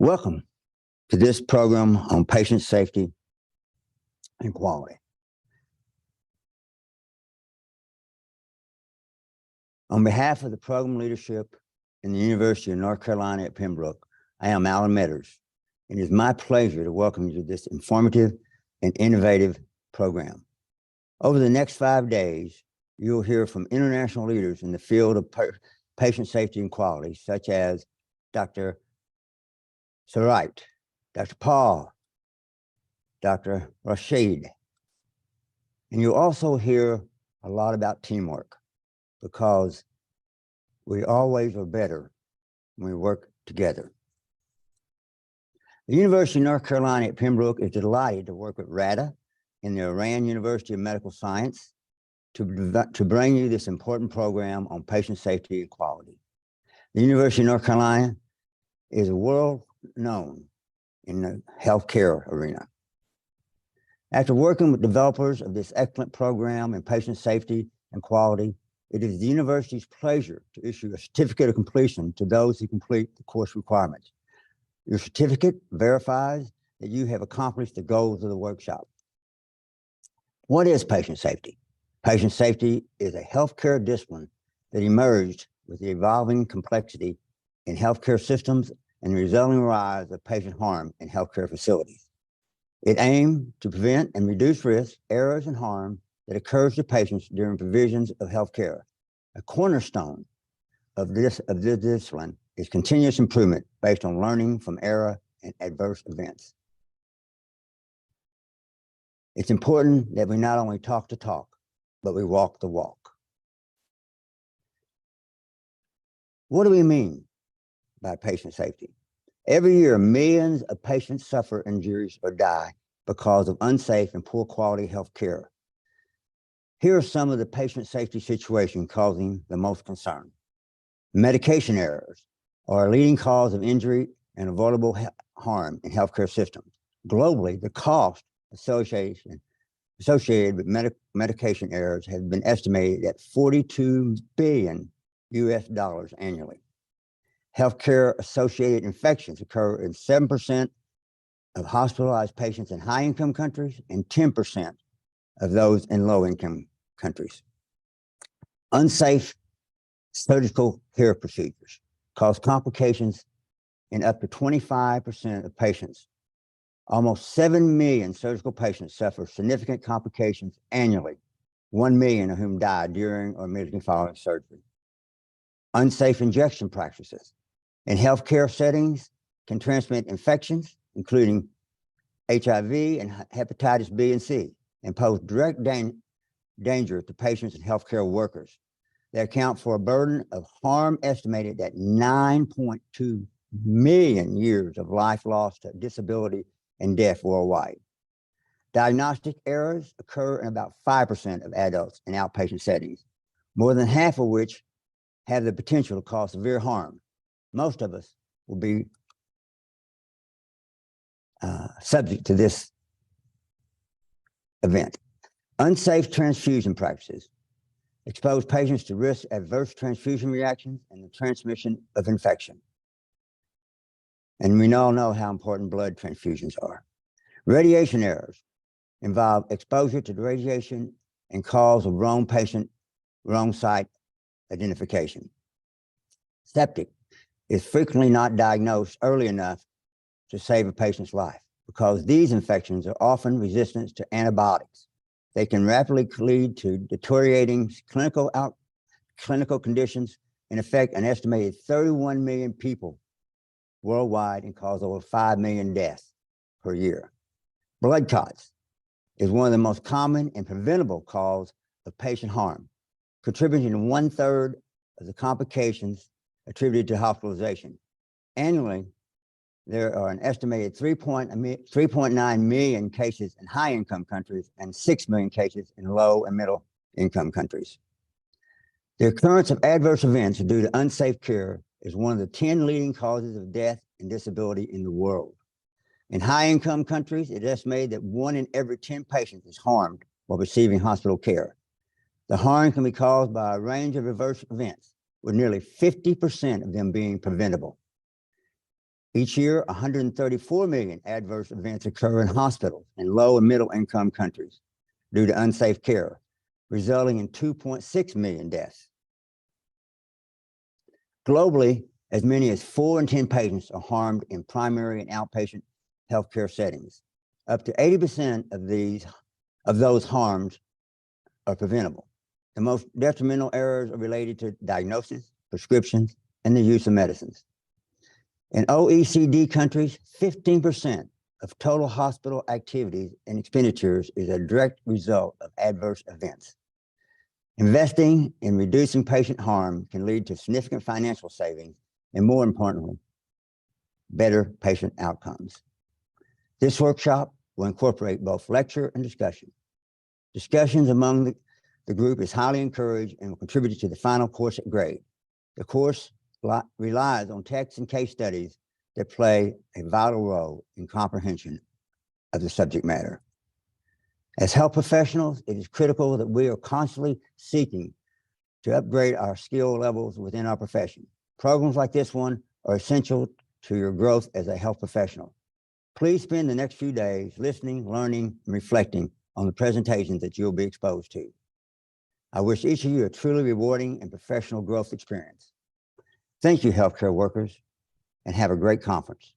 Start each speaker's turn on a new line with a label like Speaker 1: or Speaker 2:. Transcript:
Speaker 1: Welcome to this program on patient safety and quality. On behalf of the program leadership in the University of North Carolina at Pembroke, I am Alan Meadors, and it is my pleasure to welcome you to this informative and innovative program. Over the next 5 days, you'll hear from international leaders in the field of patient safety and quality, such as Dr. Sarait, Dr. Paul, Dr. Rashid. And you'll also hear a lot about teamwork, because we always are better when we work together. The University of North Carolina at Pembroke is delighted to work with RADA and the Iran University of Medical Science to bring you this important program on patient safety and quality. The University of North Carolina is world known in the healthcare arena. After working with developers of this excellent program in patient safety and quality, it is the university's pleasure to issue a certificate of completion to those who complete the course requirements. Your certificate verifies that you have accomplished the goals of the workshop. What is patient safety? Patient safety is a healthcare discipline that emerged with the evolving complexity in healthcare systems and the resulting rise of patient harm in healthcare facilities. It aimed to prevent and reduce risk, errors, and harm that occurs to patients during provisions of healthcare. A cornerstone of this discipline is continuous improvement based on learning from error and adverse events. It's important that we not only talk the talk, but we walk the walk. What do we mean by patient safety? Every year, millions of patients suffer injuries or die because of unsafe and poor quality health care. Here are some of the patient safety situations causing the most concern. Medication errors are a leading cause of injury and avoidable harm in healthcare systems. Globally, the cost associated with medication errors has been estimated at $42 billion annually. Healthcare-associated infections occur in 7% of hospitalized patients in high-income countries and 10% of those in low-income countries. Unsafe surgical care procedures cause complications in up to 25% of patients. Almost 7 million surgical patients suffer significant complications annually, 1 million of whom die during or immediately following surgery. Unsafe injection practices in healthcare settings can transmit infections, including HIV and hepatitis B and C, and pose direct danger to patients and healthcare workers. They account for a burden of harm estimated at 9.2 million years of life lost to disability and death worldwide. Diagnostic errors occur in about 5% of adults in outpatient settings, more than half of which have the potential to cause severe harm. Most of us will be subject to this event. Unsafe transfusion practices expose patients to risk adverse transfusion reactions and the transmission of infection. And we all know how important blood transfusions are. Radiation errors involve exposure to the radiation and cause of wrong patient, wrong site identification. Septic is frequently not diagnosed early enough to save a patient's life because these infections are often resistant to antibiotics. They can rapidly lead to deteriorating clinical conditions and affect an estimated 31 million people worldwide and cause over 5 million deaths per year. Blood clots is one of the most common and preventable cause of patient harm, contributing to 1/3 of the complications attributed to hospitalization. Annually, there are an estimated 3.9 million cases in high-income countries and 6 million cases in low and middle-income countries. The occurrence of adverse events due to unsafe care is one of the 10 leading causes of death and disability in the world. In high-income countries, it is estimated that 1 in every 10 patients is harmed while receiving hospital care. The harm can be caused by a range of adverse events, with nearly 50% of them being preventable. Each year, 134 million adverse events occur in hospitals in low and middle income countries due to unsafe care, resulting in 2.6 million deaths. Globally, as many as 4 in 10 patients are harmed in primary and outpatient healthcare settings. Up to 80% of those harms are preventable. The most detrimental errors are related to diagnosis, prescriptions, and the use of medicines. In OECD countries, 15% of total hospital activities and expenditures is a direct result of adverse events. Investing in reducing patient harm can lead to significant financial savings and, more importantly, better patient outcomes. This workshop will incorporate both lecture and discussion. Discussions among the group is highly encouraged and will contribute to the final course grade. The course relies on texts and case studies that play a vital role in comprehension of the subject matter. As health professionals, it is critical that we are constantly seeking to upgrade our skill levels within our profession. Programs like this one are essential to your growth as a health professional. Please spend the next few days listening, learning, and reflecting on the presentations that you'll be exposed to. I wish each of you a truly rewarding and professional growth experience. Thank you, healthcare workers, and have a great conference.